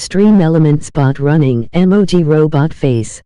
Extreme Element Spot Running Emoji Robot Face.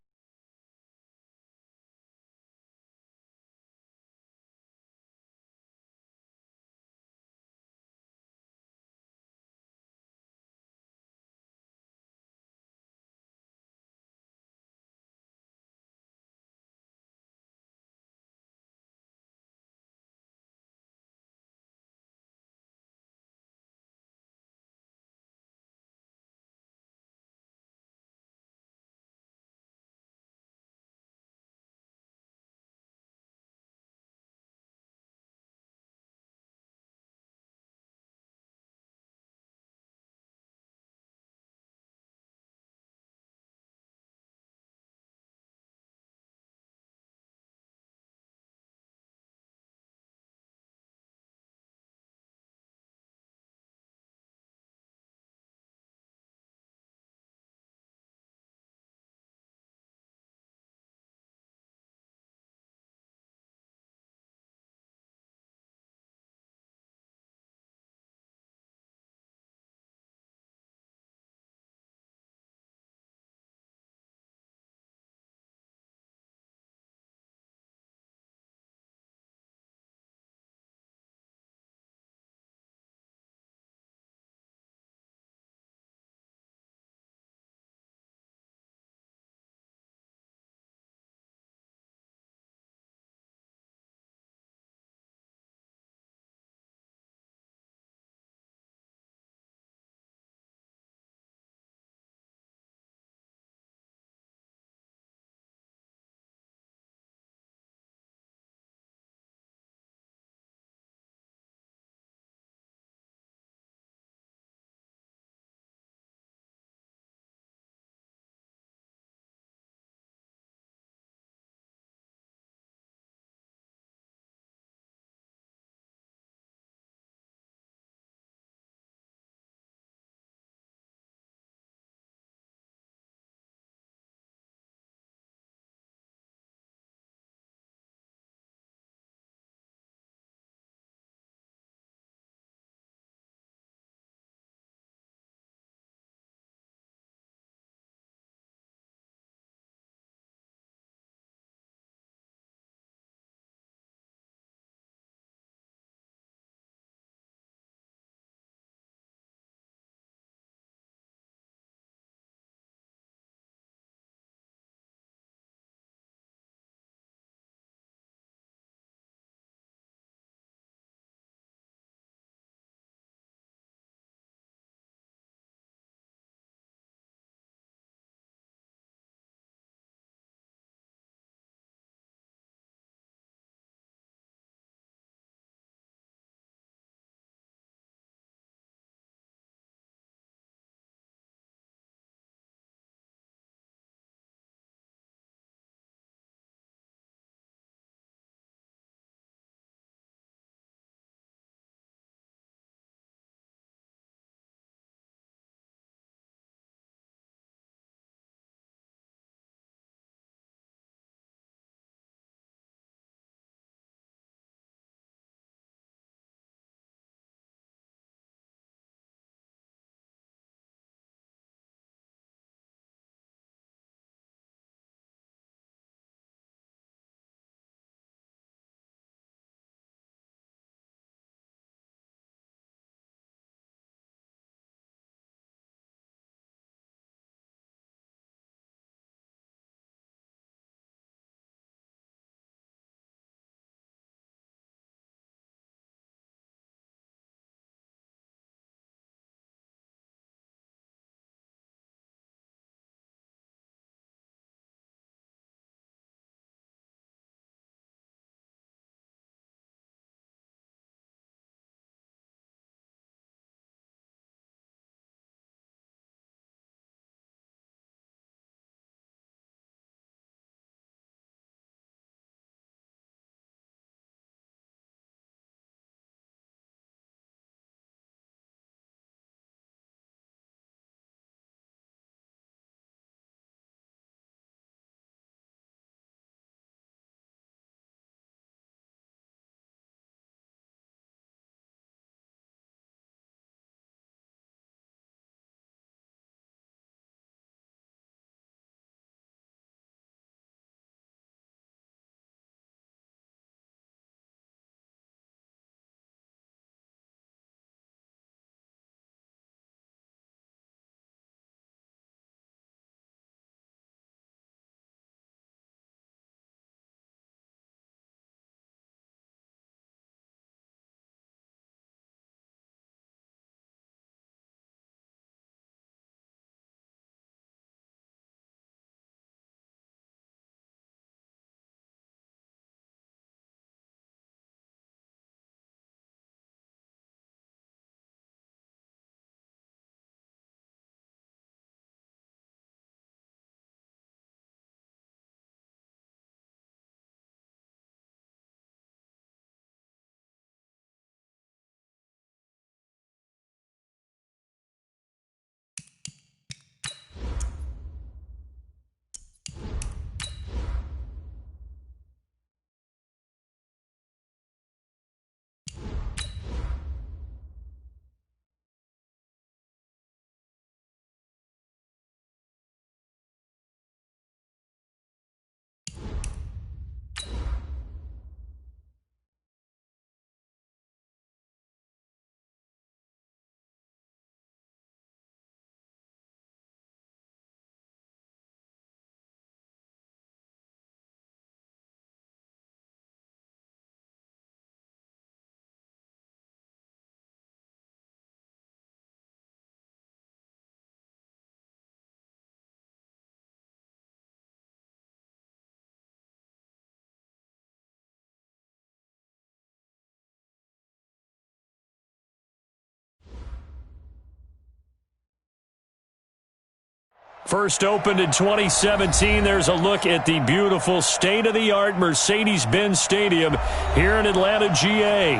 First opened in 2017. There's a look at the beautiful state-of-the-art Mercedes-Benz Stadium here in Atlanta, GA.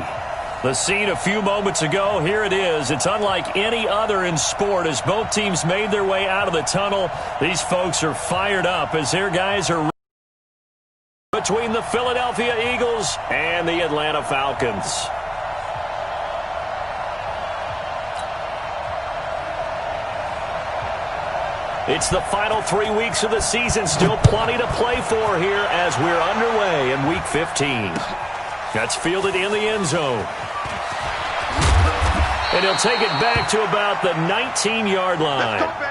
The scene a few moments ago, here it is. It's unlike any other in sport as both teams made their way out of the tunnel. These folks are fired up as their guys are between the Philadelphia Eagles and the Atlanta Falcons. It's the final 3 weeks of the season. Still plenty to play for here as we're underway in Week 15. That's fielded in the end zone. And he'll take it back to about the 19-yard line. Let's go, baby.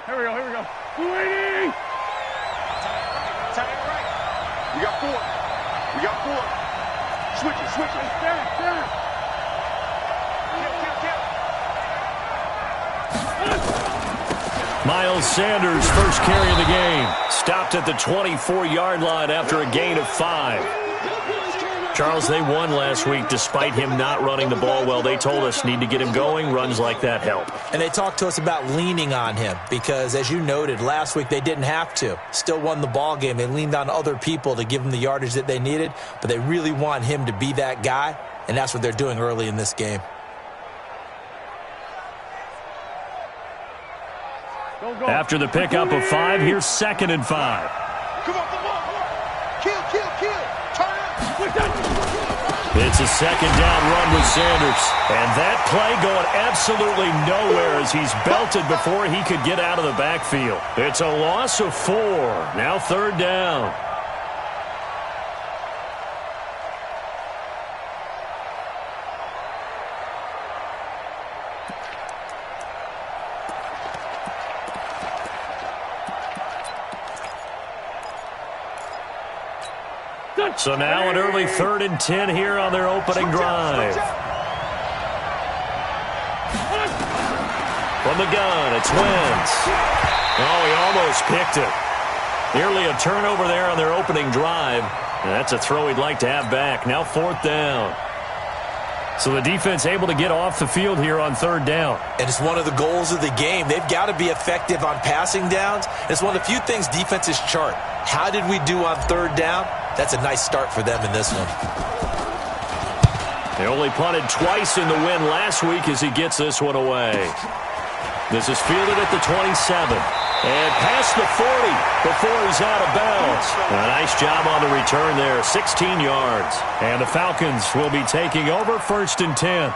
Here we go. We're waiting. Tight right. We got four. Switch it. Down. Kill. Miles Sanders, first carry of the game. Stopped at the 24-yard line after a gain of 5. Charles, they won last week despite him not running the ball well. They told us need to get him going. Runs like that help. And they talked to us about leaning on him because, as you noted, last week they didn't have to. Still won the ball game. They leaned on other people to give them the yardage that they needed, but they really want him to be that guy, and that's what they're doing early in this game. After the pickup of 5, here's 2nd and 5. Come on. Kill. Turn it. It's a 2nd down run with Sanders. And that play going absolutely nowhere as he's belted before he could get out of the backfield. It's a loss of 4. Now 3rd down. So now an early 3rd and 10 here on their opening drive. From the gun, it's Wentz. Oh, he almost picked it. Nearly a turnover there on their opening drive. And that's a throw he'd like to have back. Now 4th down. So the defense able to get off the field here on 3rd down. And it's one of the goals of the game. They've got to be effective on passing downs. It's one of the few things defenses chart. How did we do on 3rd down? That's a nice start for them in this one. They only punted twice in the win last week as he gets this one away. This is fielded at the 27. And past the 40 before he's out of bounds. A nice job on the return there, 16 yards. And the Falcons will be taking over 1st and 10.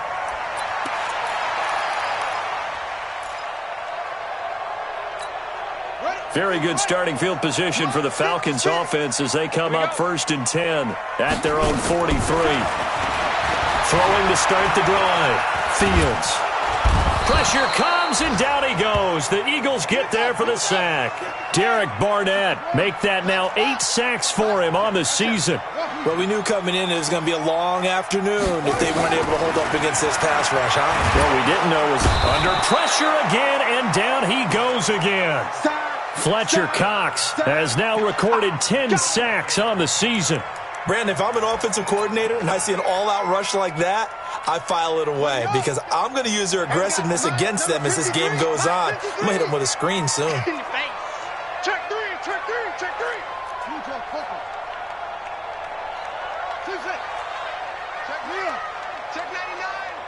Very good starting field position for the Falcons offense as they come up 1st and 10 at their own 43. Throwing to start the drive. Fields. Pressure comes, and down he goes. The Eagles get there for the sack. Derek Barnett make that now 8 sacks for him on the season. Well, we knew coming in it was going to be a long afternoon if they weren't able to hold up against this pass rush, huh? What we didn't know was under pressure again, and down he goes again. Fletcher Cox has now recorded 10 sacks on the season. Brandon, if I'm an offensive coordinator and I see an all-out rush like that, I file it away because I'm going to use their aggressiveness against them as this game goes on. I'm going to hit them with a screen soon. Check three. Check 1. Check 99.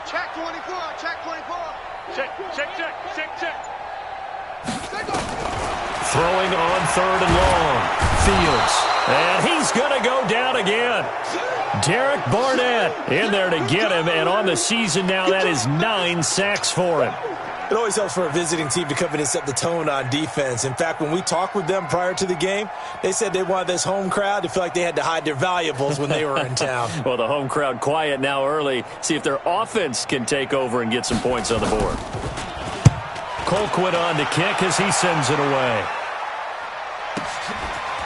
Check 24. Check. Throwing on 3rd and long. Fields. And he's going to go down again. Derek Barnett in there to get him. And on the season now, that is 9 sacks for him. It always helps for a visiting team to come in and set the tone on defense. In fact, when we talked with them prior to the game, they said they wanted this home crowd to feel like they had to hide their valuables when they were in town. Well, the home crowd quiet now early. See if their offense can take over and get some points on the board. Colquitt on to kick as he sends it away.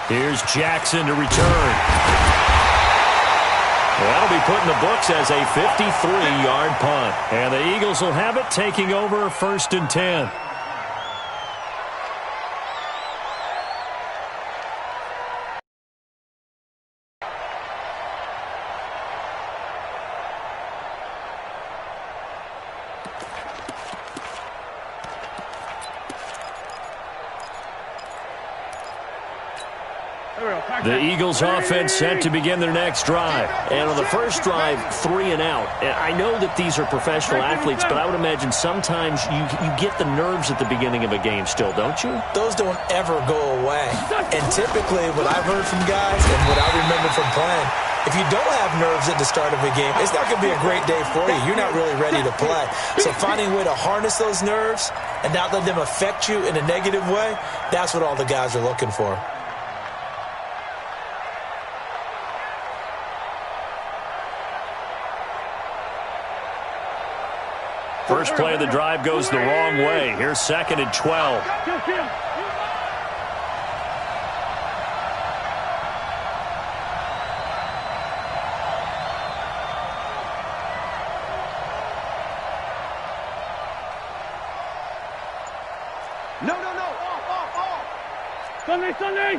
Here's Jackson to return. That'll be put in the books as a 53-yard punt. And the Eagles will have it, taking over 1st and 10. The Eagles offense set to begin their next drive. And on the first drive, 3 and out. And I know that these are professional athletes, but I would imagine sometimes you get the nerves at the beginning of a game still, don't you? Those don't ever go away. And typically what I've heard from guys and what I remember from playing, if you don't have nerves at the start of a game, it's not going to be a great day for you. You're not really ready to play. So finding a way to harness those nerves and not let them affect you in a negative way, that's what all the guys are looking for. First play of the drive goes the wrong way. Here's 2nd and 12. No. Off. Sunday.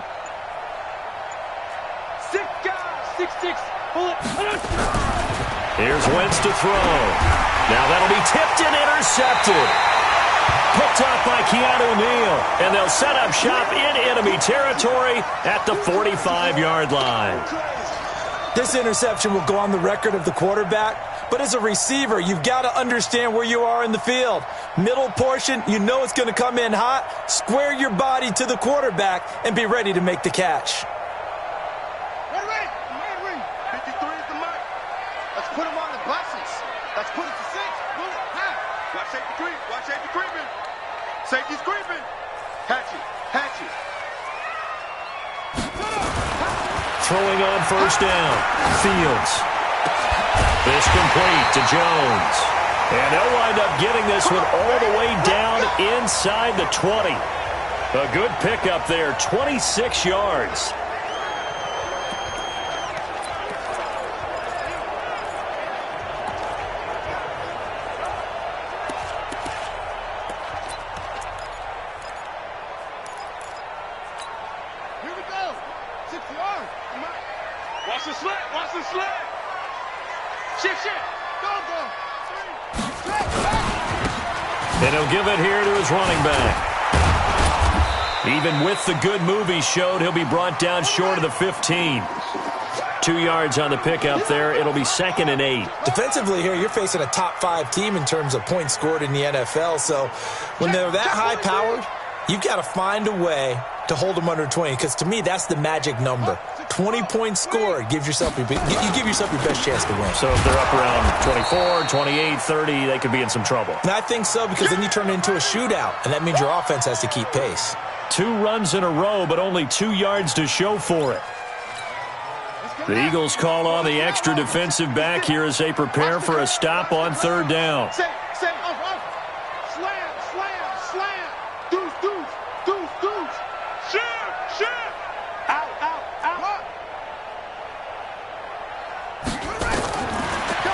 6 guys. 6. Pull it. Here's Wentz to throw. Now that'll be tipped and intercepted. Picked up by Keanu Neal. And they'll set up shop in enemy territory at the 45-yard line. This interception will go on the record of the quarterback, but as a receiver, you've got to understand where you are in the field. Middle portion, you know it's going to come in hot. Square your body to the quarterback and be ready to make the catch. Ready. 53 is the mark. Let's put him on the buses. Let's put it to 6. Pull it. Watch safety creeping. Safety's creeping. Hatch it. Throwing on first down. Fields. This complete to Jones. And they'll wind up getting this one all the way down inside the 20. A good pickup there, 26 yards. Here we go. 6 yards. Watch the slant. Shift. Go. 3. And he'll give it here to his running back. Even with the good move he showed, he'll be brought down short of the 15. 2 yards on the pickup there. It'll be 2nd and 8. Defensively here, you're facing a top 5 team in terms of points scored in the NFL. So when they're that high-powered, you've got to find a way to hold them under 20, because to me, that's the magic number. 20 points scored gives yourself you give yourself your best chance to win. So if they're up around 24, 28, 30, they could be in some trouble. And I think so, because then you turn it into a shootout, and that means your offense has to keep pace. 2 runs in a row, but only 2 yards to show for it. The Eagles call on the extra defensive back here as they prepare for a stop on 3rd down. Off. Slam. Deuce. Shift. Out.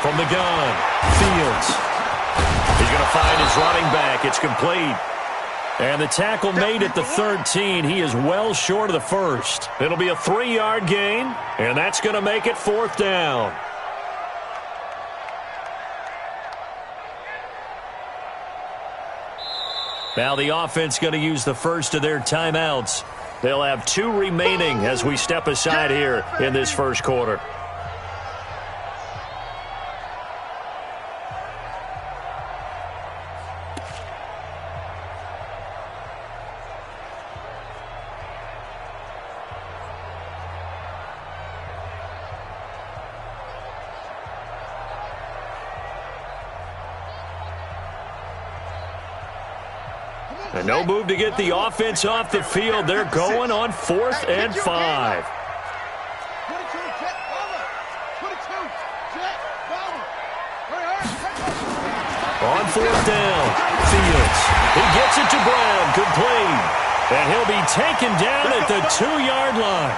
From the gun, Fields. He's going to find his running back. It's complete. And the tackle made at the 13. He is well short of the first. It'll be a 3-yard gain, and that's going to make it 4th down. Now the offense going to use the first of their timeouts. They'll have 2 remaining as we step aside here in this first quarter. And no move to get the offense off the field. They're going on 4th and 5. 22, jet, follow. 22, jet, follow. On 4th down, Fields. He gets it to Brown, complete. And he'll be taken down at the 2-yard line.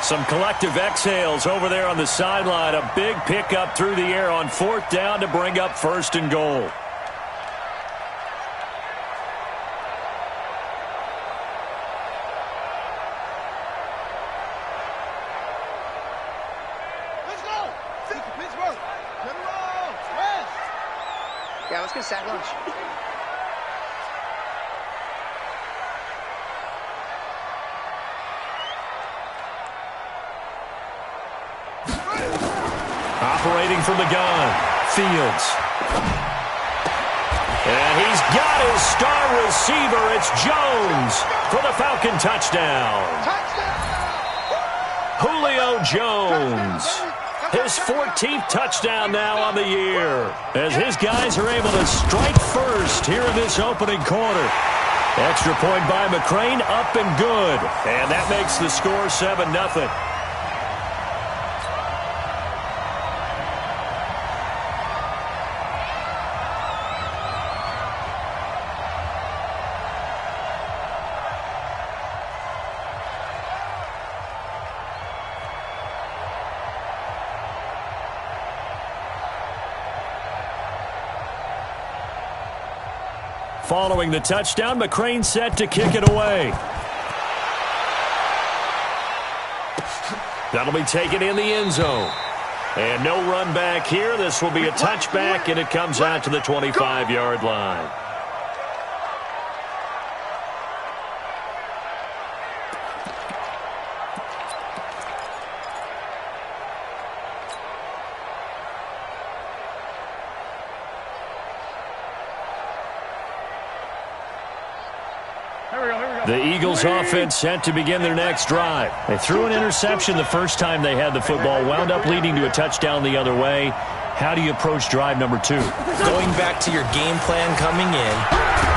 Some collective exhales over there on the sideline. A big pickup through the air on 4th down to bring up 1st and goal. Let's go! Pittsburgh! Turn around! West! Yeah, let's get sack lunch. Operating from the gun, Fields. And he's got his star receiver. It's Jones for the Falcon touchdown. Julio Jones. His 14th touchdown now on the year, as his guys are able to strike first here in this opening quarter. Extra point by McCrane, up and good. And that makes the score 7-0. Following the touchdown, McCrane set to kick it away. That'll be taken in the end zone. And no run back here. This will be a touchback, and it comes out to the 25-yard line. The Eagles offense set to begin their next drive. They threw an interception the first time they had the football, wound up leading to a touchdown the other way. How do you approach drive number 2? Going back to your game plan coming in,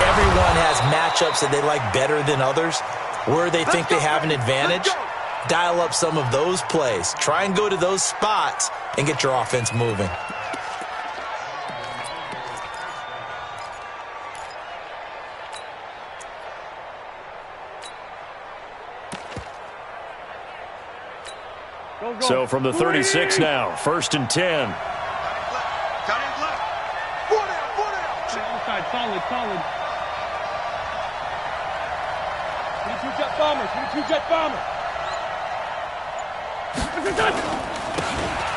everyone has matchups that they like better than others. Where they think they have an advantage, dial up some of those plays. Try and go to those spots and get your offense moving. So from the 36 now, 1st and 10. Tight end left. 4 down, 4 down. Outside, solid. 22 jet bomber, 22 jet bomber.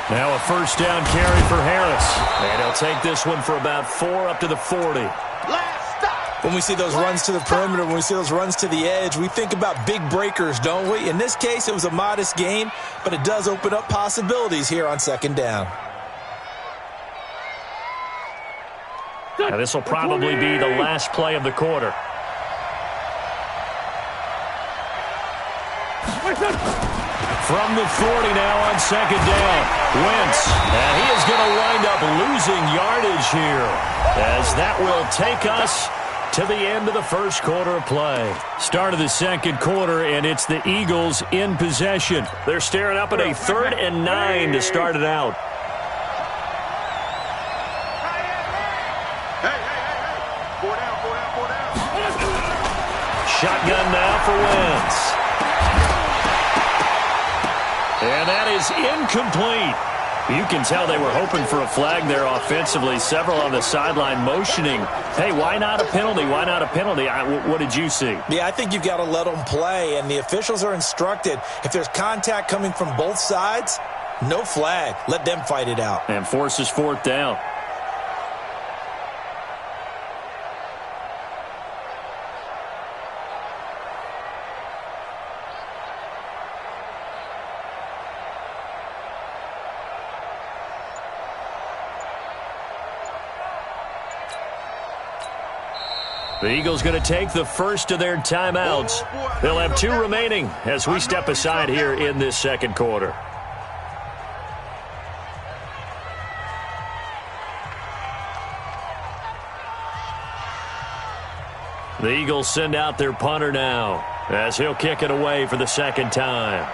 Now a 1st down carry for Harris. And he'll take this one for about 4 up to the 40. Last stop. When we see those runs to the perimeter, when we see those runs to the edge, we think about big breakers, don't we? In this case, it was a modest gain, but it does open up possibilities here on 2nd down. Now this will probably be the last play of the quarter. From the 40 now on 2nd down, Wentz. And he is going to wind up losing yardage here, as that will take us to the end of the 1st quarter of play. Start of the 2nd quarter, and it's the Eagles in possession. They're staring up at a 3rd and 9 to start it out. Hey. 4 down. Shotgun now for Wentz. And that is incomplete. You can tell they were hoping for a flag there offensively. Several on the sideline motioning, hey, why not a penalty? Why not a penalty? What did you see? Yeah, I think you've got to let them play, and the officials are instructed, if there's contact coming from both sides, no flag. Let them fight it out. And forces 4th down. The Eagles going to take the first of their timeouts. They'll have 2 remaining as we step aside here in this 2nd quarter. The Eagles send out their punter now as he'll kick it away for the 2nd time.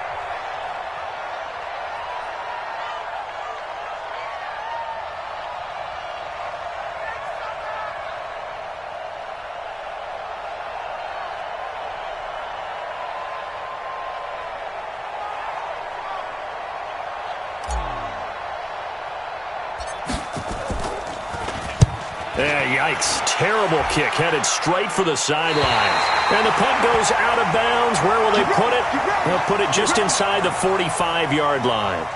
Yeah, yikes. Terrible kick headed straight for the sideline. And the punt goes out of bounds. Where will they put it? They'll put it just inside the 45-yard line.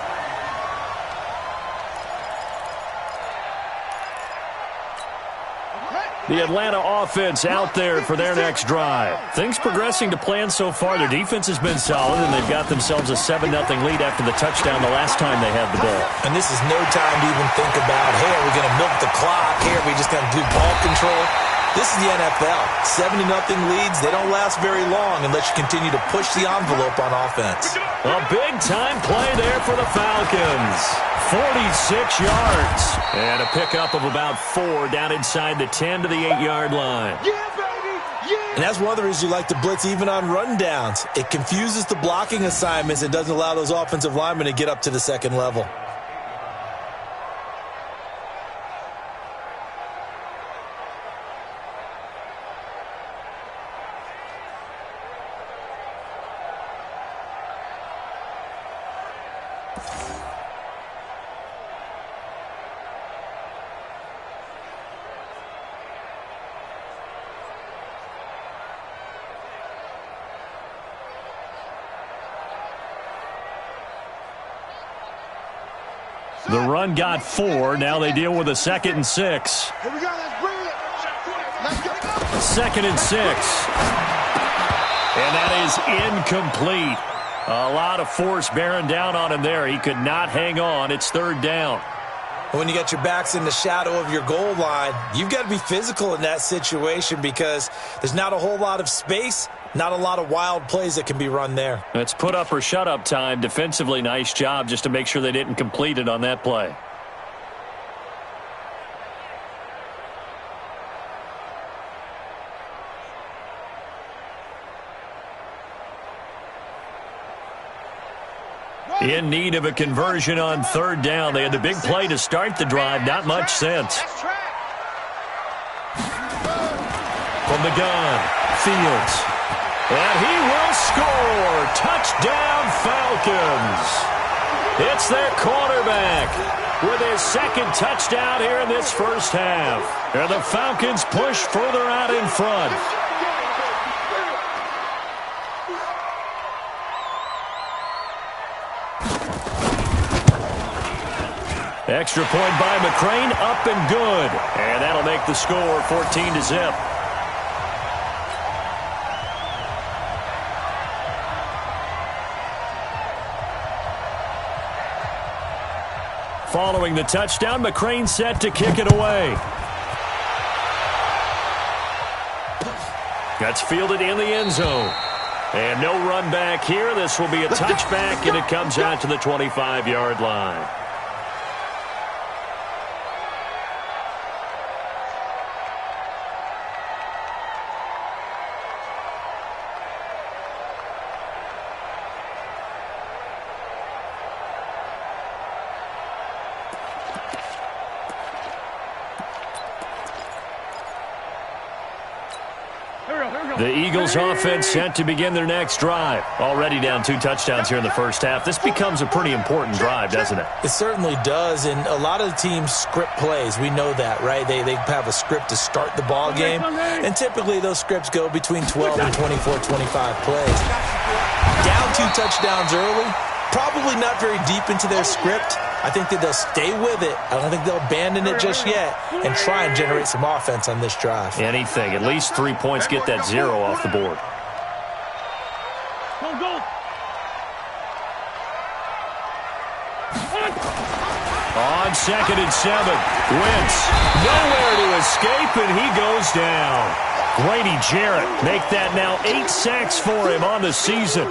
The Atlanta offense out there for their next drive. Things progressing to plan so far. Their defense has been solid, and they've got themselves a 7-0 lead after the touchdown the last time they had the ball. And this is no time to even think about, hey, are we going to milk the clock? Hey, are we just going to do ball control? This is the NFL. 70-0 leads, they don't last very long unless you continue to push the envelope on offense. A big-time play there for the Falcons. 46 yards. And a pickup of about 4 down inside the 10 to the 8-yard line. Yeah, baby! Yeah! And that's one of the reasons you like to blitz even on rundowns. It confuses the blocking assignments and doesn't allow those offensive linemen to get up to the second level. The run got 4. Now they deal with a 2nd and 6. Here we go, let's bring it. Let's get it going. 2nd and 6. And that is incomplete. A lot of force bearing down on him there. He could not hang on. It's 3rd down. When you got your backs in the shadow of your goal line, you've got to be physical in that situation because there's not a whole lot of space, not a lot of wild plays that can be run there. It's put up or shut up time. Defensively, nice job just to make sure they didn't complete it on that play. In need of a conversion on 3rd down. They had the big play to start the drive. Not much sense. From the gun, Fields. And he will score. Touchdown, Falcons. It's their quarterback with his 2nd touchdown here in this first half. And the Falcons push further out in front. Extra point by McCrane, up and good. And that'll make the score 14-0. Following the touchdown, McCrane set to kick it away. That's fielded in the end zone. And no run back here. This will be a touchback, and it comes out to the 25-yard line. The Eagles offense set to begin their next drive. Already down 2 touchdowns here in the first half. This becomes a pretty important drive, doesn't it? It certainly does, and a lot of the teams script plays. We know that, right? They have a script to start the ball game, and typically those scripts go between 12 and 24, 25 plays. Down 2 touchdowns early, probably not very deep into their script. I think that they'll stay with it. I don't think they'll abandon it just yet and try and generate some offense on this drive. Anything. At least 3 points, get that 0 off the board. On 2nd and 7, Wentz nowhere to escape, and he goes down. Grady Jarrett make that now 8 sacks for him on the season.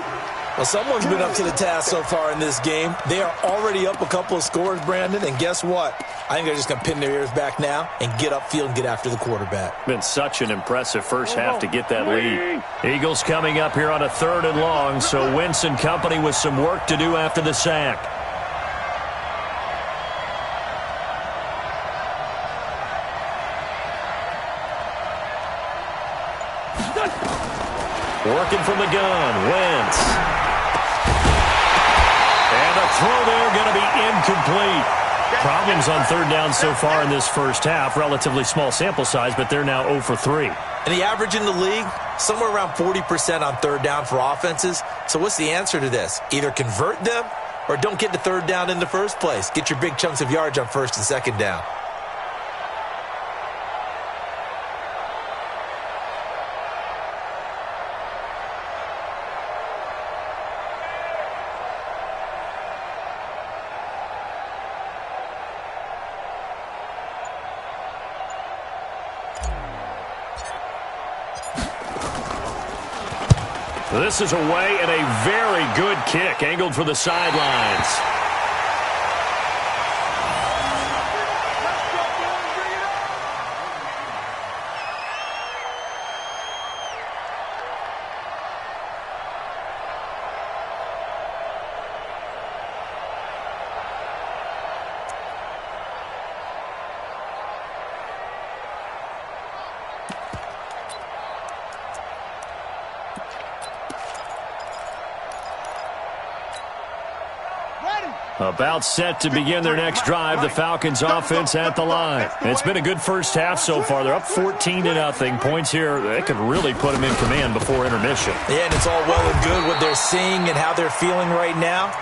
Well, someone's been up to the task so far in this game. They are already up a couple of scores, Brandon, and guess what? I think they're just going to pin their ears back now and get upfield and get after the quarterback. Been such an impressive first half to get that lead. Eagles coming up here on a 3rd and long, so Wentz and company with some work to do after the sack. Working from the gun, Wentz. And the throw there going to be incomplete. Problems on third down so far in this first half. Relatively small sample size, but they're now 0 for 3. And the average in the league, somewhere around 40% on third down for offenses. So what's the answer to this? Either convert them or don't get to third down in the first place. Get your big chunks of yards on first and second down. This is away and a very good kick, angled for the sidelines. About set to begin their next drive. The Falcons offense at the line. It's been a good first half so far. They're up 14-0. Points here, they could really put them in command before intermission. Yeah, and it's all well and good what they're seeing and how they're feeling right now.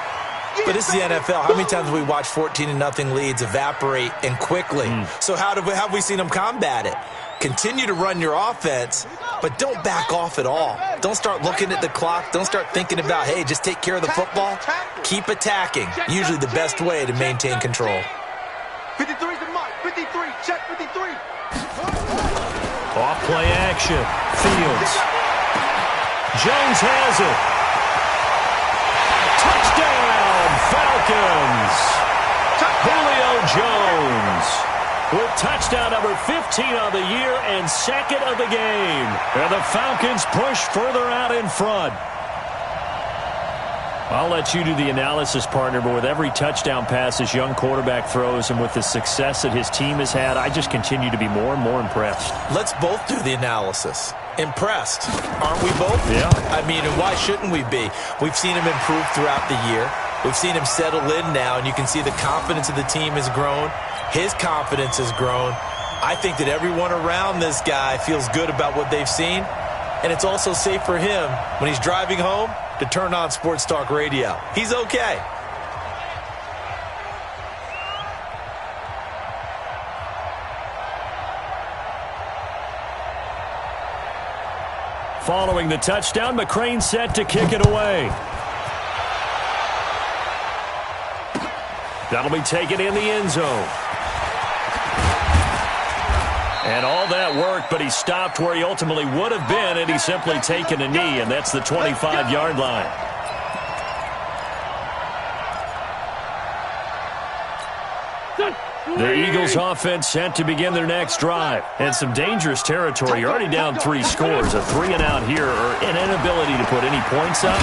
But this is the NFL. How many times have we watched 14-0 leads evaporate and quickly? So how have we seen them combat it? Continue to run your offense, but don't back off at all. Don't start looking at the clock. Don't start thinking about, hey, just take care of the football. Keep attacking. Usually the best way to maintain control. 53 is the mark. 53. Check 53. Off play action. Fields. Jones has it. Touchdown, Falcons. Julio Jones with touchdown number 15 on the year and second of the game. And the Falcons push further out in front. I'll let you do the analysis, partner, but with every touchdown pass this young quarterback throws and with the success that his team has had, I just continue to be more and more impressed. Let's both do the analysis. Impressed, aren't we both? Yeah. I mean, and why shouldn't we be? We've seen him improve throughout the year. We've seen him settle in now, and you can see the confidence of the team has grown. His confidence has grown. I think that everyone around this guy feels good about what they've seen, and it's also safe for him when he's driving home to turn on Sports Talk Radio. He's okay. Following the touchdown, McCrane set to kick it away. That'll be taken in the end zone. And all that worked, but he stopped where he ultimately would have been had he simply taken a knee, and that's the 25-yard line. The Eagles offense set to begin their next drive. And some dangerous territory. You're already down 3 scores. A 3-and-out here, or an inability to put any points up.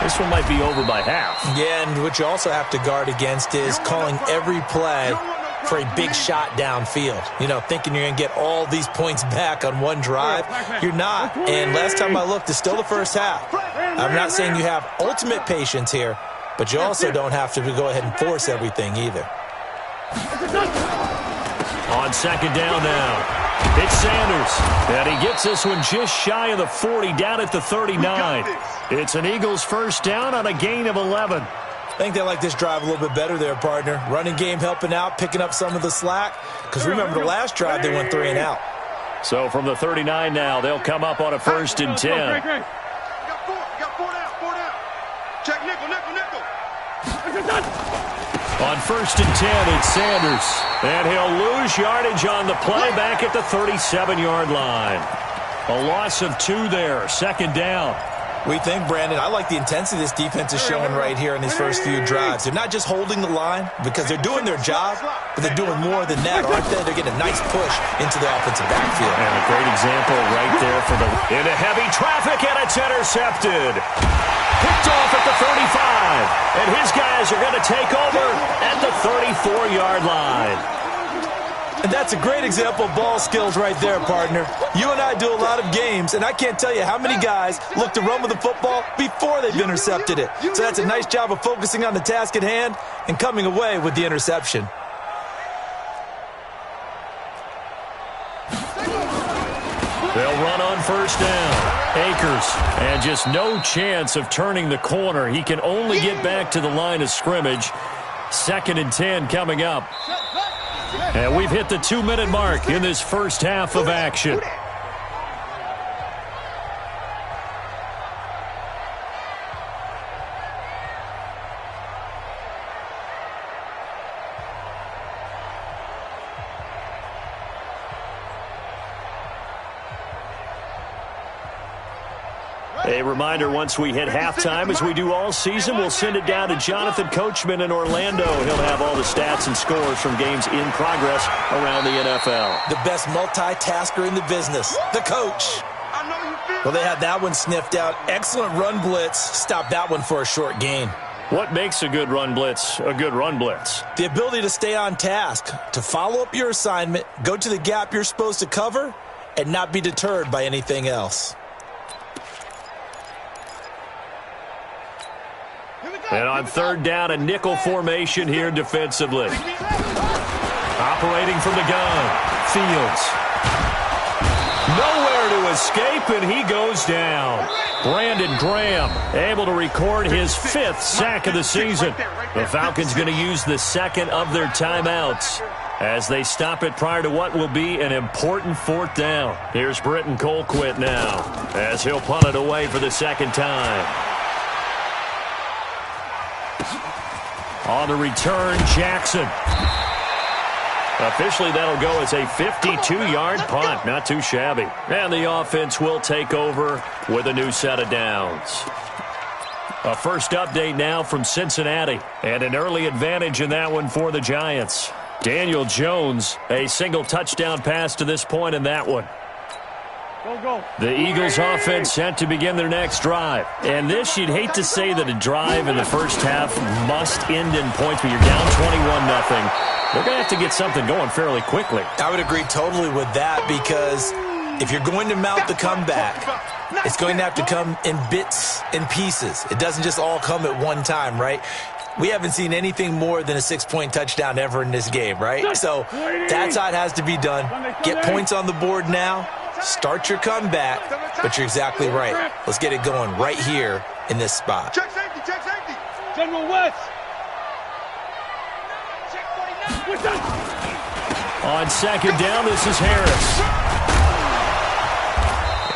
This one might be over by half. Yeah, and what you also have to guard against is calling every play for a big shot downfield. You know, thinking you're going to get all these points back on one drive. You're not. And last time I looked, it's still the first half. I'm not saying you have ultimate patience here, but you also don't have to go ahead and force everything either. On second down now, it's Sanders. And he gets this one just shy of the 40, down at the 39. It's an Eagles first down on a gain of 11. I think they like this drive a little bit better there, partner. Running game helping out, picking up some of the slack. Because remember, the last drive, they went 3 and out. So from the 39 now, they'll come up on a 1st and 10. You got 4 down. Check nickel. On 1st and 10, it's Sanders. And he'll lose yardage on the play back at the 37-yard line. A loss of 2 there, second down. We think, Brandon, I like the intensity this defense is showing right here in these first few drives. They're not just holding the line because they're doing their job, but they're doing more than that, aren't they? They're getting a nice push into the offensive backfield. And a great example right there for the into heavy traffic, and it's intercepted. Picked off at the 35, and his guys are going to take over at the 34-yard line. And that's a great example of ball skills right there, partner. You and I do a lot of games, and I can't tell you how many guys look to run with the football before they've intercepted it. So that's a nice job of focusing on the task at hand and coming away with the interception. They'll run on first down. Akers, and just no chance of turning the corner. He can only get back to the line of scrimmage. 2nd and 10 coming up. And we've hit the 2-minute mark in this first half of action. A reminder, once we hit halftime, as we do all season, we'll send it down to Jonathan Coachman in Orlando. He'll have all the stats and scores from games in progress around the NFL. The best multitasker in the business, the coach. Well, they had that one sniffed out. Excellent run blitz. Stop that one for a short gain. What makes a good run blitz a good run blitz? The ability to stay on task, to follow up your assignment, go to the gap you're supposed to cover, and not be deterred by anything else. And on 3rd down, a nickel formation here defensively. Operating from the gun, Fields. Nowhere to escape, and he goes down. Brandon Graham able to record his 5th sack of the season. The Falcons going to use the 2nd of their timeouts as they stop it prior to what will be an important 4th down. Here's Britton Colquitt now as he'll punt it away for the 2nd time. On the return, Jackson. Officially, that'll go as a 52-yard punt. Not too shabby. And the offense will take over with a new set of downs. A first update now from Cincinnati. And an early advantage in that one for the Giants. Daniel Jones, a single touchdown pass to this point in that one. The Eagles offense set to begin their next drive. And this, you'd hate to say that a drive in the first half must end in points, but you're down 21-0. They're going to have to get something going fairly quickly. I would agree totally with that, because if you're going to mount the comeback, it's going to have to come in bits and pieces. It doesn't just all come at one time, right? We haven't seen anything more than a 6-point touchdown ever in this game, right? So that's how it has to be done. Get points on the board now. Start your comeback, but you're exactly right. Let's get it going right here in this spot. Check safety, check safety. General West. On 2nd down, this is Harris.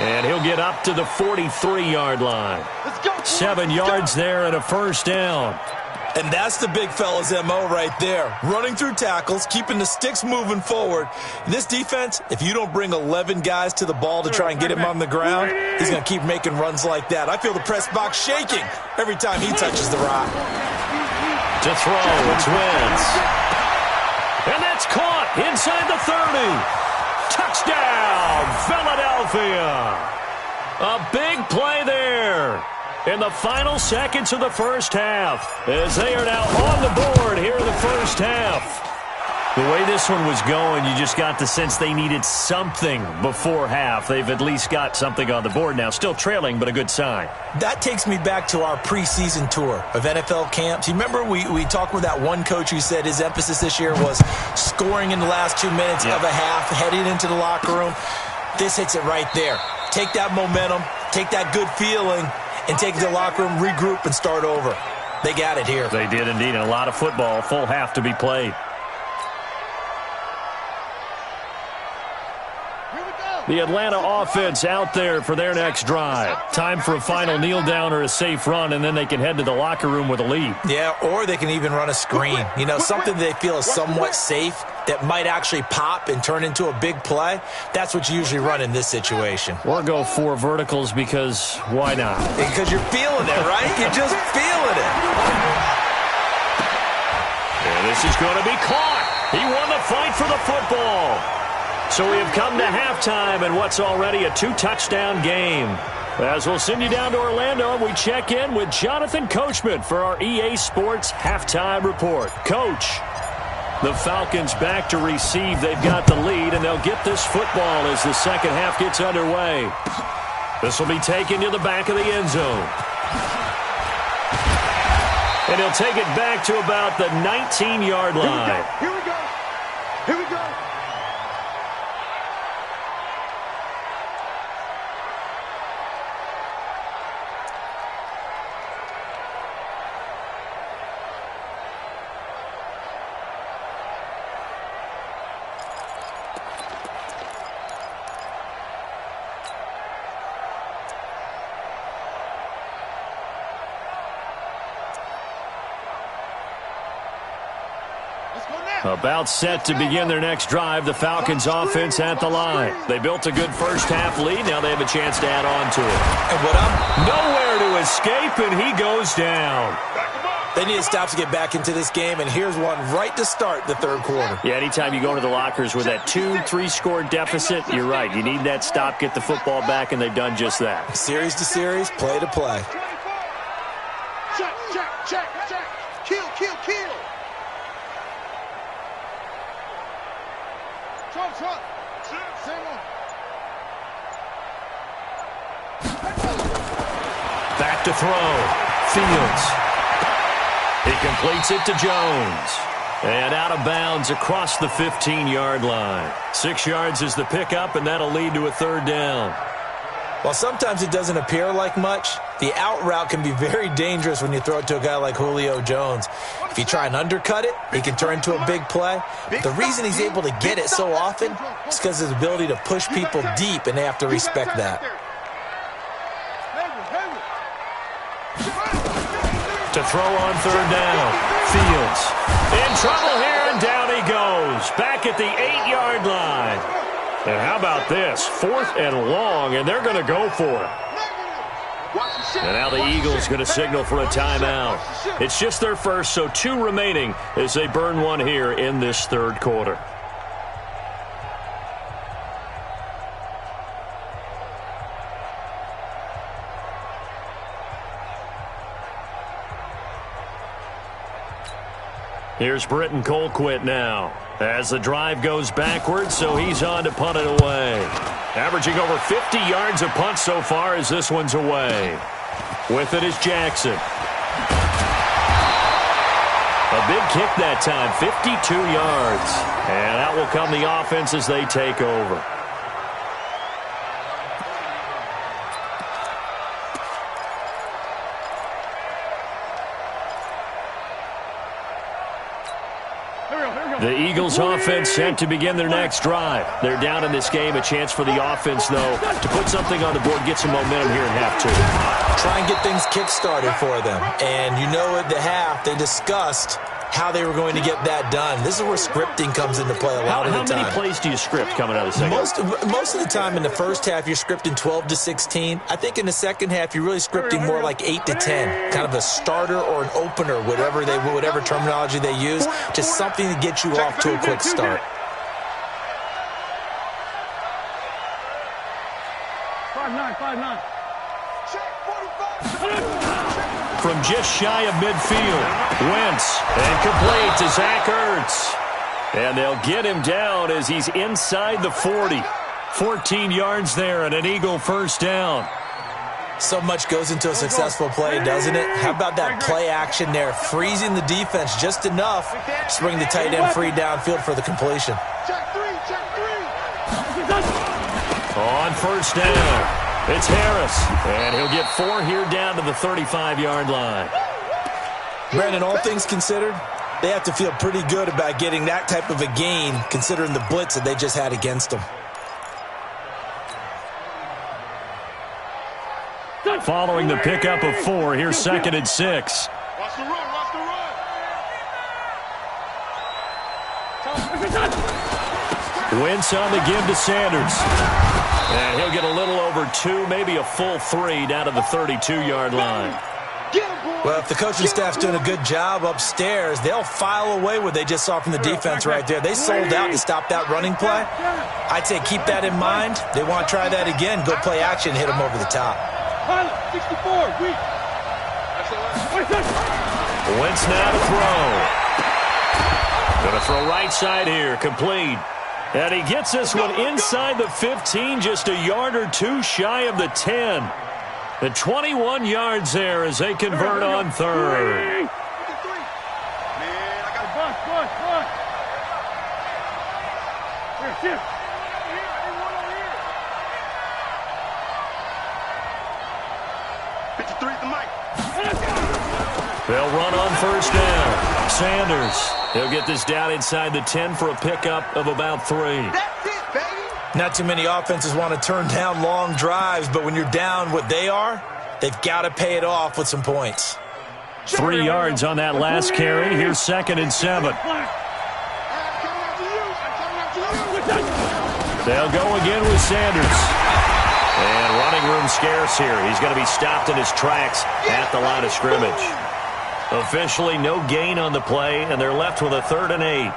And he'll get up to the 43-yard line. 7 yards there and a first down. And that's the big fella's MO right there. Running through tackles, keeping the sticks moving forward. In this defense, if you don't bring 11 guys to the ball to try and get him on the ground, he's going to keep making runs like that. I feel the press box shaking every time he touches the rock. To throw, it's Wentz. And that's caught inside the 30. Touchdown, Philadelphia. A big play there in the final seconds of the first half, as they are now on the board here in the first half. The way this one was going, you just got the sense they needed something before half. They've at least got something on the board now. Still trailing, but a good sign. That takes me back to our preseason tour of NFL camps. You remember we talked with that one coach who said his emphasis this year was scoring in the last 2 minutes of a half, heading into the locker room. This hits it right there. Take that momentum, take that good feeling, and take it to the locker room, regroup, and start over. They got it here. They did indeed. And a lot of football, full half to be played. The Atlanta offense out there for their next drive. Time for a final kneel down or a safe run, and then they can head to the locker room with a lead. Yeah, or they can even run a screen. You know, something they feel is somewhat safe that might actually pop and turn into a big play. That's what you usually run in this situation. Or go 4 verticals, because why not? Because you're feeling it, right? You're just feeling it. And this is going to be caught. He won the fight for the football. So we have come to halftime in what's already a 2-touchdown game. As we'll send you down to Orlando, and we check in with Jonathan Coachman for our EA Sports Halftime Report. Coach, the Falcons back to receive. They've got the lead, and they'll get this football as the second half gets underway. This will be taken to the back of the end zone. And he'll take it back to about the 19-yard line. Here we go. Here we go. About set to begin their next drive, the Falcons offense at the line. They built a good first-half lead. Now they have a chance to add on to it. And what up? Nowhere to escape, and he goes down. They need a stop to get back into this game, and here's one right to start the third quarter. Yeah, anytime you go into the lockers with that 2-3 score deficit, you're right. You need that stop, get the football back, and they've done just that. Series to series, play to play. Check, check, check, check. Kill, kill, kill. Trump. Same one. Back to throw. Fields. He completes it to Jones. And out of bounds across the 15-yard line. 6 yards is the pickup, and that'll lead to a third down. While sometimes it doesn't appear like much, the out route can be very dangerous when you throw it to a guy like Julio Jones. If you try and undercut it, he can turn into a big play. But the reason he's able to get it so often is because of his ability to push people deep, and they have to respect that. To throw on third down. Fields in trouble here, and down he goes. Back at the 8-yard line. And how about this? 4th and long, and they're going to go for it. And now the Eagles going to signal for a timeout. It's just their first, so 2 remaining as they burn one here in this third quarter. Here's Britton Colquitt now as the drive goes backwards, so he's on to punt it away. Averaging over 50 yards a punt so far as this one's away. With it is Jackson. A big kick that time, 52 yards. And out will come the offense as they take over. The Eagles offense set to begin their next drive. They're down in this game. A chance for the offense, though, to put something on the board, get some momentum here in half 2. Try and get things kick-started for them. And you know at the half, they discussed how they were going to get that done. This is where scripting comes into play a lot of the time. How many plays do you script coming out of the second? Most of the time in the first half, you're scripting 12 to 16. I think in the second half, you're really scripting more like 8 to 10. Kind of a starter or an opener, whatever terminology they use. Just something to get you off to a quick start. Five nine. From just shy of midfield, Wentz, and complete to Zach Ertz. And they'll get him down as he's inside the 40. 14 yards there and an Eagle first down. So much goes into a successful play, doesn't it? How about that play action there, freezing the defense just enough to bring the tight end free downfield for the completion. Check three. On first down. It's Harris, and he'll get 4 here down to the 35-yard line. Brandon, all things considered, they have to feel pretty good about getting that type of a gain, considering the blitz that they just had against them. Following the pickup of 4, here's 2nd and 6. Watch the run. Wentz on the give to Sanders. And he'll get a little over 2, maybe a full 3 down to the 32-yard line. Well, if the coaching staff's doing a good job upstairs, they'll file away what they just saw from the defense right there. They sold out to stop that running play. I'd say keep that in mind. They want to try that again. Go play action, hit them over the top. 64, weak. Wentz now to throw. Going to throw right side here, complete. And he gets this one inside the 15, just a yard or 2 shy of the 10. The 21 yards there as they convert on third. Man, I got Bus. Here. 53 at the mic. They'll run on first down. Sanders, he'll get this down inside the 10 for a pickup of about 3. That's it, baby. Not too many offenses want to turn down long drives, but when you're down what they are, they've got to pay it off with some points. 3 yards on that last carry. Here's 2nd and 7. They'll go again with Sanders. And running room scarce here. He's going to be stopped in his tracks at the line of scrimmage. Officially no gain on the play, and they're left with a 3rd and 8.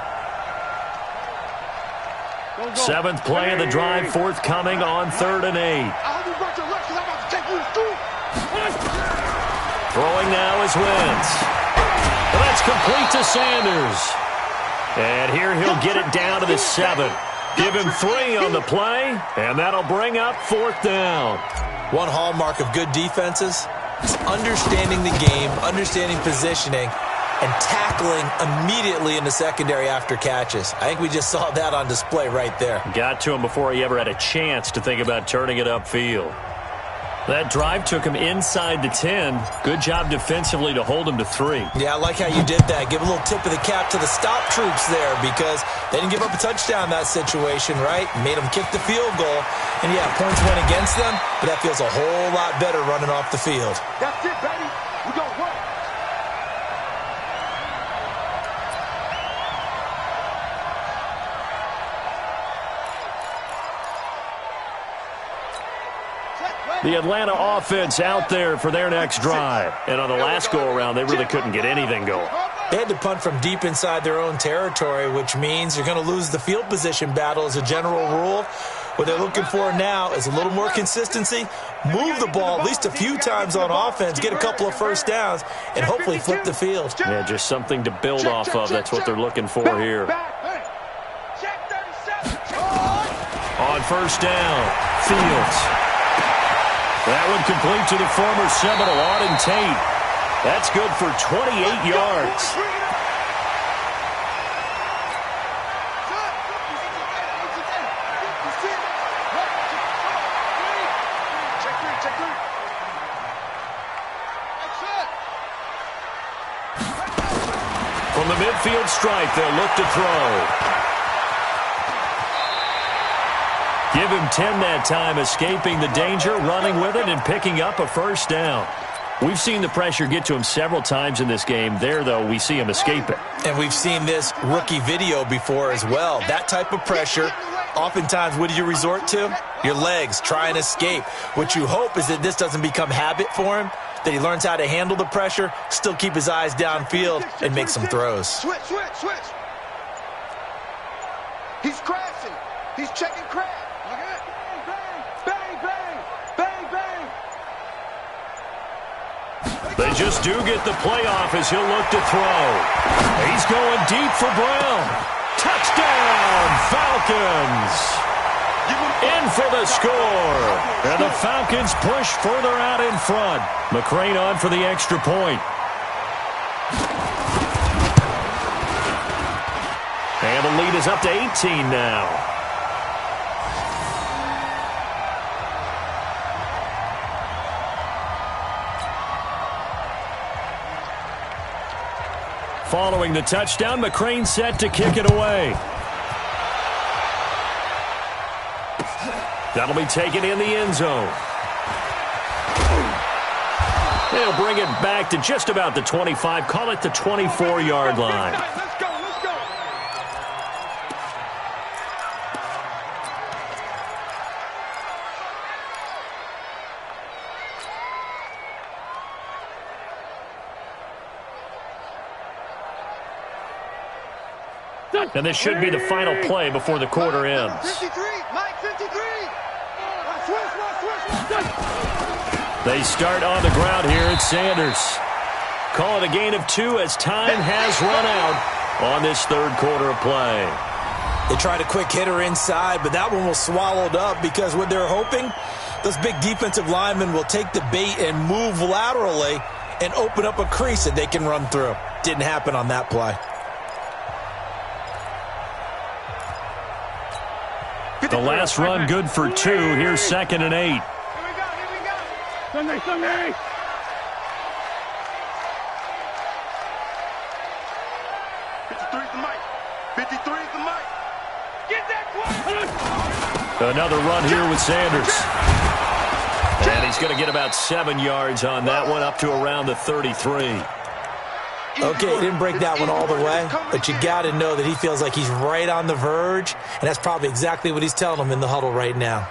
7th play of the drive, forthcoming on 3rd and 8. Throwing now is Wentz. Well, that's complete to Sanders. And here he'll get it down to the 7. Give him 3 on the play, and that'll bring up 4th down. One hallmark of good defenses is understanding the game, understanding positioning, and tackling immediately in the secondary after catches. I think we just saw that on display right there. Got to him before he ever had a chance to think about turning it upfield. That drive took him inside the 10. Good job defensively to hold him to 3. Yeah, I like how you did that. Give a little tip of the cap to the stop troops there because they didn't give up a touchdown in that situation, right? Made them kick the field goal. And, yeah, points went against them, but that feels a whole lot better running off the field. That's it, baby. We gonna work. The Atlanta offense out there for their next drive. And on the last go-around, they really couldn't get anything going. They had to punt from deep inside their own territory, which means you're going to lose the field position battle as a general rule. What they're looking for now is a little more consistency, move the ball at least a few times on offense, get a couple of first downs, and hopefully flip the field. Yeah, just something to build off of. That's what they're looking for here. On first down, Fields. That one complete to the former Seminole, Auden Tate. That's good for 28 yards. From the midfield stripe, they'll look to throw. Give him 10 that time, escaping the danger, running with it, and picking up a first down. We've seen the pressure get to him several times in this game. There, though, we see him escape it. And we've seen this rookie video before as well. That type of pressure, oftentimes, what do you resort to? Your legs, try and escape. What you hope is that this doesn't become habit for him, that he learns how to handle the pressure, still keep his eyes downfield, and make some throws. Switch. He's crashing. He's checking crash. They just do get the playoff as he'll look to throw. He's going deep for Brown. Touchdown, Falcons. In for the score. And the Falcons push further out in front. McCrane on for the extra point. And the lead is up to 18 now. Following the touchdown, McCrane set to kick it away. That'll be taken in the end zone. They'll bring it back to just about the 25, call it the 24-yard line. Let's go. And this should be the final play before the quarter ends. 53, Mike 53. They start on the ground here at Sanders. Call it a gain of 2 as time has run out on this third quarter of play. They tried a quick hitter inside, but that one was swallowed up because what they're hoping, those big defensive linemen will take the bait and move laterally and open up a crease that they can run through. Didn't happen on that play. The last run good for 2. Here's 2nd and 8. Here we go. Sunday. 53 is the mic. 53 is the mic. Get that quick. Another run here with Sanders. And he's going to get about 7 yards on that one, up to around the 33. Okay, he didn't break that one all the way, but you got to know that he feels like he's right on the verge, and that's probably exactly what he's telling them in the huddle right now.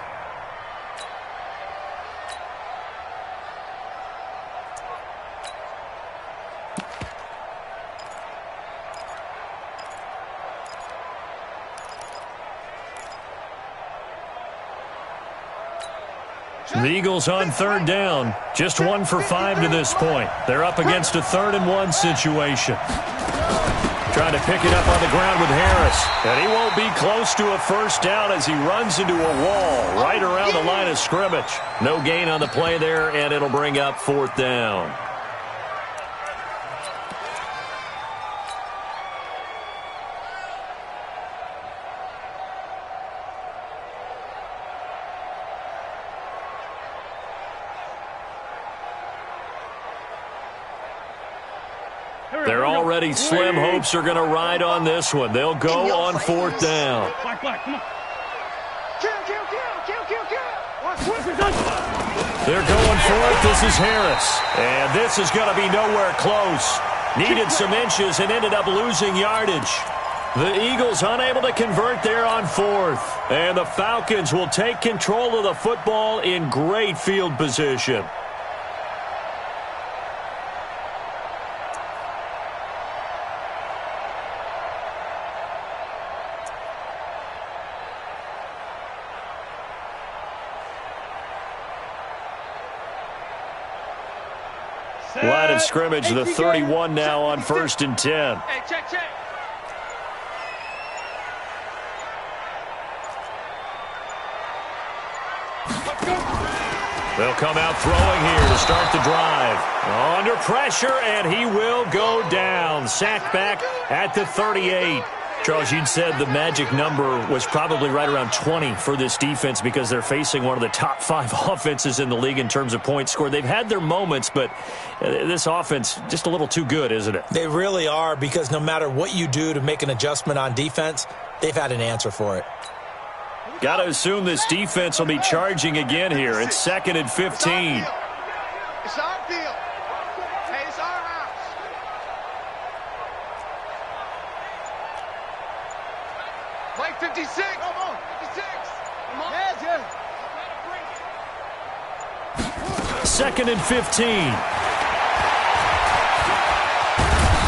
The Eagles on third down. Just 1 for 5 to this point. They're up against a 3rd and 1 situation. Trying to pick it up on the ground with Harris. And he won't be close to a first down as he runs into a wall right around the line of scrimmage. No gain on the play there, and it'll bring up 4th down. Their already slim hopes are going to ride on this one. They'll go on 4th down. They're going for it. This is Harris. And this is going to be nowhere close. Needed some inches and ended up losing yardage. The Eagles unable to convert there on 4th. And the Falcons will take control of the football in great field position. Line of scrimmage, the 31 now on 1st and 10. Hey, check. They'll come out throwing here to start the drive. Under pressure, and he will go down. Sacked back at the 38. Charles, you'd said the magic number was probably right around 20 for this defense because they're facing one of the top 5 offenses in the league in terms of points scored. They've had their moments, but this offense just a little too good, isn't it? They really are, because no matter what you do to make an adjustment on defense, they've had an answer for it. Got to assume this defense will be charging again here. It's 2nd and 15. It's our field. Hey, it's our house. Mike 56. Come on, 56. Come on. Yeah. 2nd and 15.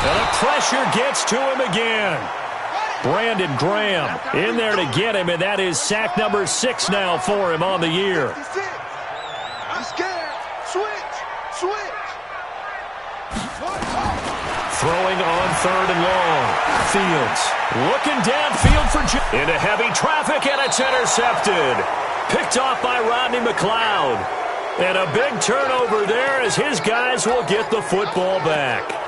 And the pressure gets to him again. Brandon Graham in there to get him, and that is sack number 6 now for him on the year. I'm scared. Switch. Throwing on 3rd and long. Fields looking downfield for into heavy traffic, and it's intercepted. Picked off by Rodney McLeod. And a big turnover there as his guys will get the football back.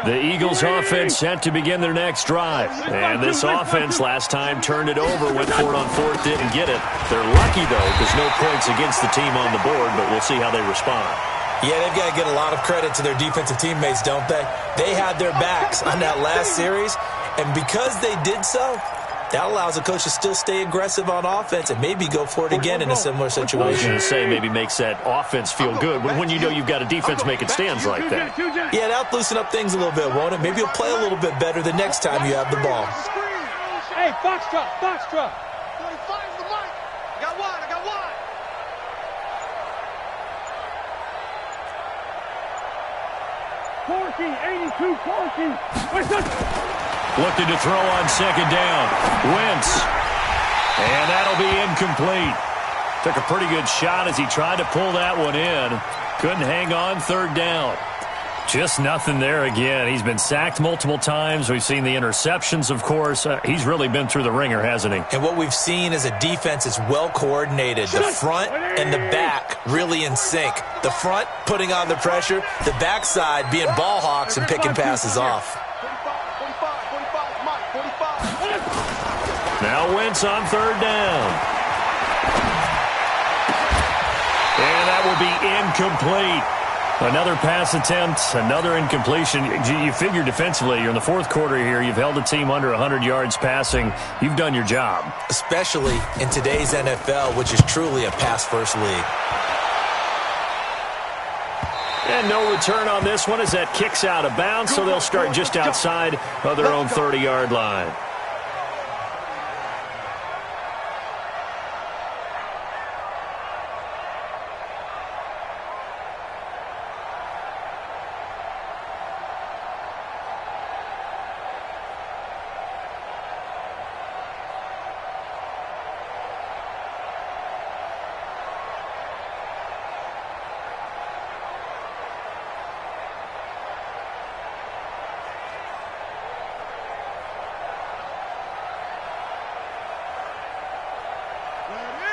The Eagles offense set to begin their next drive. And this offense last time turned it over, went for it on 4th, didn't get it. They're lucky, though, because no points against the team on the board, but we'll see how they respond. Yeah, they've got to get a lot of credit to their defensive teammates, don't they? They had their backs on that last series, and because they did so, that allows the coach to still stay aggressive on offense and maybe go for it again in a similar situation. I was going to say maybe makes that offense feel good, but when you know you've got a defense making stands like that. Yeah, that'll loosen up things a little bit, won't it? Maybe you'll play a little bit better the next time you have the ball. Hey, Foxtrot. 45's the mic. I got one. 82-14. Looking to throw on 2nd down. Wentz. And that'll be incomplete. Took a pretty good shot as he tried to pull that one in. Couldn't hang on 3rd down. Just nothing there again. He's been sacked multiple times. We've seen the interceptions, of course. He's really been through the ringer, hasn't he? And what we've seen is a defense that's well coordinated. The front and the back really in sync. The front putting on the pressure. The backside being ball hawks and picking passes off. 45. Now Wentz on 3rd down. And that will be incomplete. Another pass attempt, another incompletion. You figure defensively, you're in the fourth quarter here. You've held the team under 100 yards passing. You've done your job. Especially in today's NFL, which is truly a pass-first league. And no return on this one as that kicks out of bounds, so they'll start just outside of their own 30-yard line.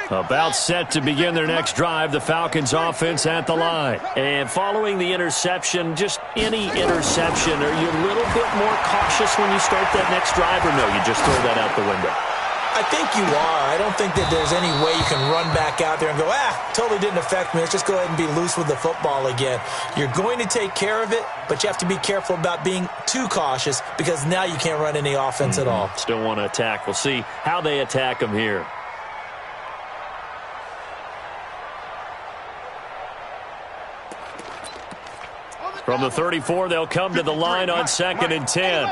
About set to begin their next drive, the Falcons offense at the line. And following the interception, just any interception, are you a little bit more cautious when you start that next drive, or no, you just throw that out the window? I think you are. I don't think that there's any way you can run back out there and go, totally didn't affect me. Let's just go ahead and be loose with the football again. You're going to take care of it, but you have to be careful about being too cautious because now you can't run any offense at all. Still want to attack. We'll see how they attack them here. From the 34, they'll come to the line on 2nd and 10.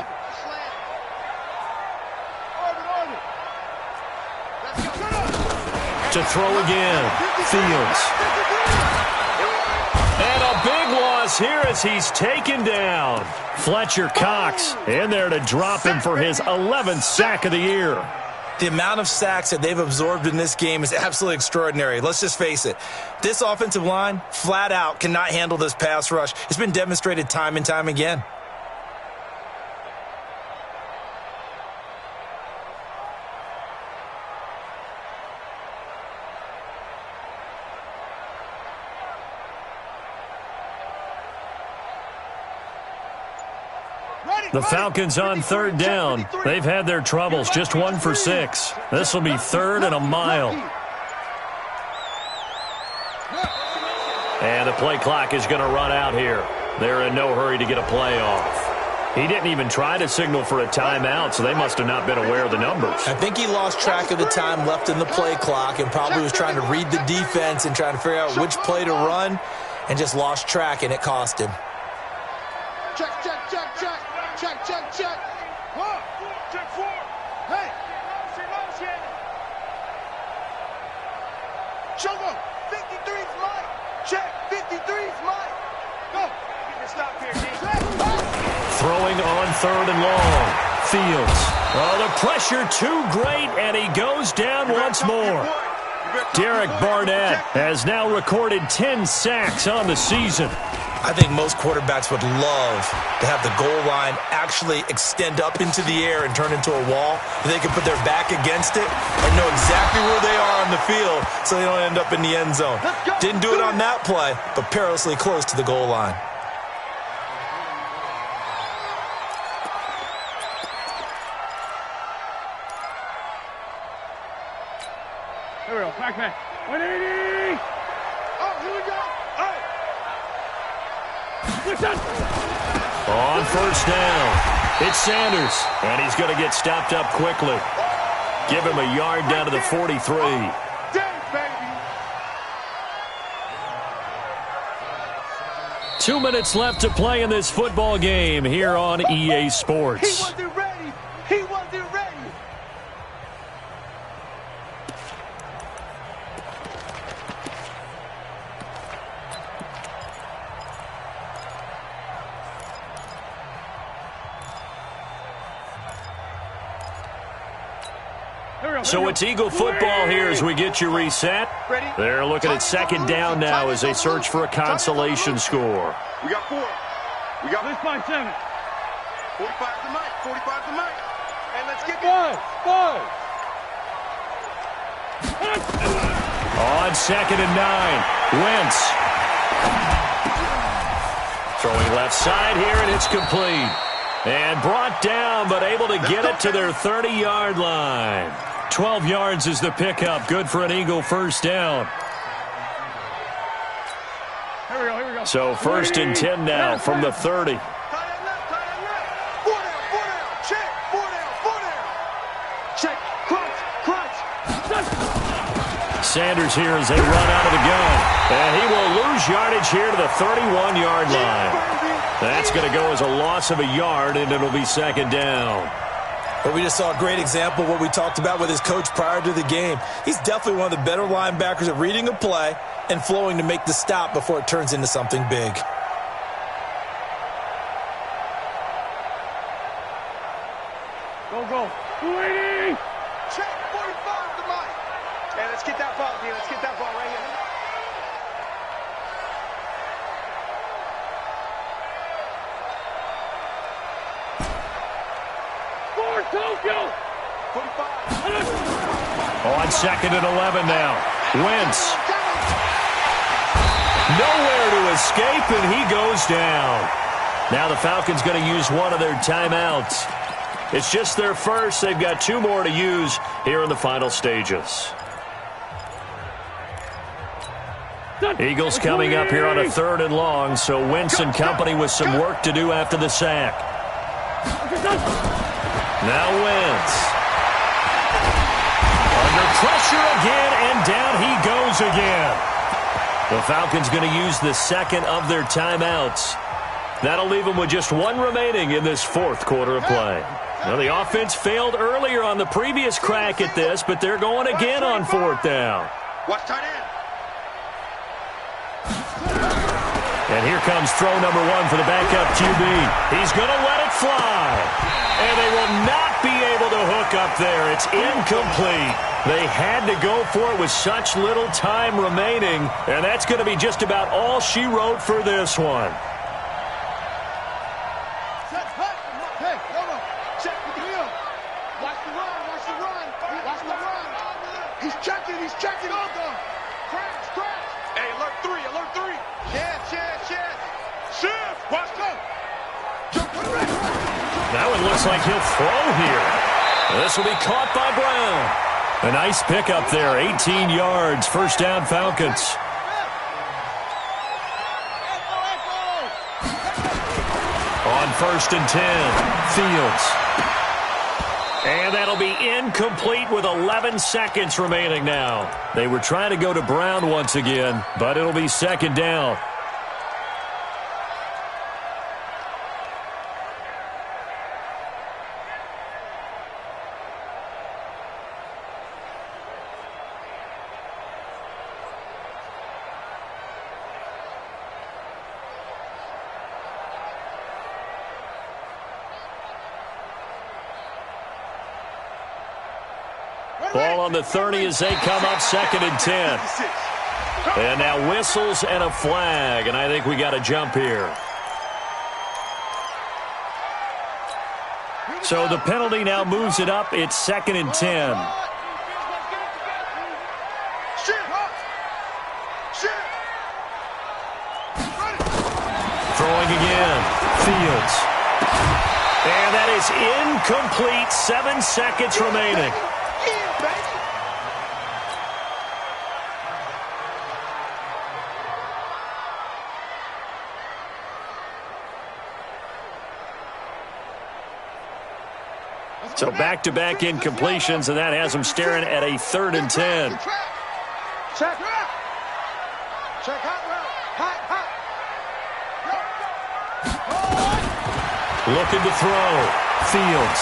To throw again, Fields. And a big loss here as he's taken down. Fletcher Cox in there to drop him for his 11th sack of the year. The amount of sacks that they've absorbed in this game is absolutely extraordinary. Let's just face it. This offensive line, flat out, cannot handle this pass rush. It's been demonstrated time and time again. The Falcons on 3rd down. They've had their troubles, just 1 for 6. This will be 3rd and a mile. And the play clock is going to run out here. They're in no hurry to get a play off. He didn't even try to signal for a timeout, so they must have not been aware of the numbers. I think he lost track of the time left in the play clock and probably was trying to read the defense and trying to figure out which play to run and just lost track, and it cost him. Check, check, check, check. Check, check, check. Check 4. Hey. Show them. 53's mine. Check. 53's mine. Go. Stop here, D. Throwing on 3rd and long. Fields. Oh, the pressure too great, and he goes down once more. Derek Barnett has now recorded 10 sacks on the season. I think most quarterbacks would love to have the goal line actually extend up into the air and turn into a wall. They can put their back against it and know exactly where they are on the field so they don't end up in the end zone. Didn't do it on that play, but perilously close to the goal line. Here we go. Back. 180. Oh, here we go. Hey. On 1st down, it's Sanders, and he's going to get stopped up quickly. Give him a yard down to the 43. Dang, baby. 2 minutes left to play in this football game here on EA Sports. He wasn't ready. He wasn't ready. So it's Eagle football here as we get you reset. They're looking at 2nd down now as they search for a consolation score. We got 4. We got Let's find 7. 45 to Mike. 45 to Mike. And let's get 5. On 2nd and 9, Wentz. Throwing left side here, and it's complete. And brought down, but able to get it to their 30-yard line. 12 yards is the pickup. Good for an Eagle 1st down. Here we go. So 1st and 10 now from the 30. Sanders here as they run out of the gun. And he will lose yardage here to the 31-yard line. That's going to go as a loss of a yard, and it'll be 2nd down. But we just saw a great example of what we talked about with his coach prior to the game. He's definitely one of the better linebackers at reading a play and flowing to make the stop before it turns into something big. Go. 280. Check 45 to Mike. Hey, let's get that ball, D. Let's get that ball right here. Tokyo. 45. On 2nd and 11 now. Wentz. Nowhere to escape, and he goes down. Now the Falcons going to use one of their timeouts. It's just their first. They've got 2 more to use here in the final stages. Eagles coming up here on a 3rd and long, so Wentz and company with some work to do after the sack. Now Wentz. Under pressure again, and down he goes again. The Falcons going to use the 2nd of their timeouts. That'll leave them with just 1 remaining in this 4th quarter of play. Now the offense failed earlier on the previous crack at this, but they're going again on 4th down. Watch tight end. And here comes throw number 1 for the backup QB. He's going to let it fly. And they will not be able to hook up there. It's incomplete. They had to go for it with such little time remaining, and that's going to be just about all she wrote for this one. Hey, hold on. Check with the wheel. Watch the run. He's checking. Hold on. Crash. Hey, alert 3. Shift. Watch go. Now it looks like he'll throw here. This will be caught by Brown. A nice pickup there, 18 yards, 1st down Falcons. On 1st and 10, Fields. And that'll be incomplete with 11 seconds remaining now. They were trying to go to Brown once again, but it'll be 2nd down. Ball on the 30 as they come up 2nd and 10. And now whistles and a flag, and I think we got a jump here. So the penalty now moves it up. It's 2nd and 10. Throwing again. Fields. And that is incomplete. 7 seconds remaining. So back-to-back incompletions, and that has them staring at a 3rd and 10. Check. Looking to throw. Fields.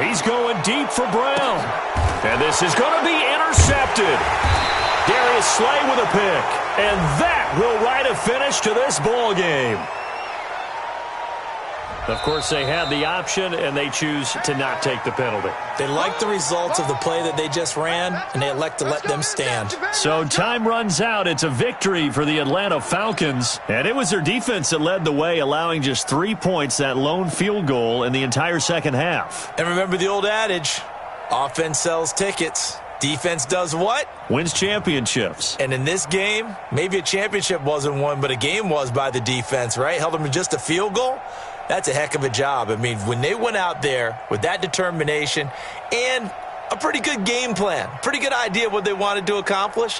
He's going deep for Brown. And this is going to be intercepted. Darius Slay with a pick. And that will write a finish to this ball game. Of course, they had the option, and they choose to not take the penalty. They like the results of the play that they just ran, and they elect to let them stand. So time runs out. It's a victory for the Atlanta Falcons, and it was their defense that led the way, allowing just 3 points, that lone field goal in the entire 2nd half. And remember the old adage, offense sells tickets. Defense does what? Wins championships. And in this game, maybe a championship wasn't won, but a game was by the defense, right? Held them to just a field goal. That's a heck of a job. I mean, when they went out there with that determination and a pretty good game plan, pretty good idea of what they wanted to accomplish,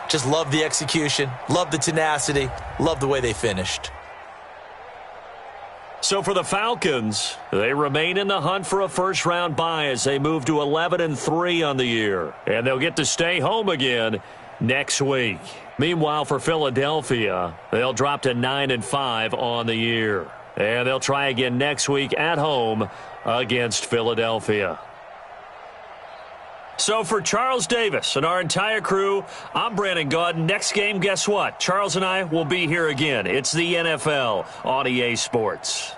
Just love the execution, love the tenacity, love the way they finished. So for the Falcons, they remain in the hunt for a first-round bye as they move to 11-3 on the year. And they'll get to stay home again next week. Meanwhile, for Philadelphia, they'll drop to 9-5 on the year. And they'll try again next week at home against Philadelphia. So for Charles Davis and our entire crew, I'm Brandon Gaudin. Next game, guess what? Charles and I will be here again. It's the NFL on EA Sports.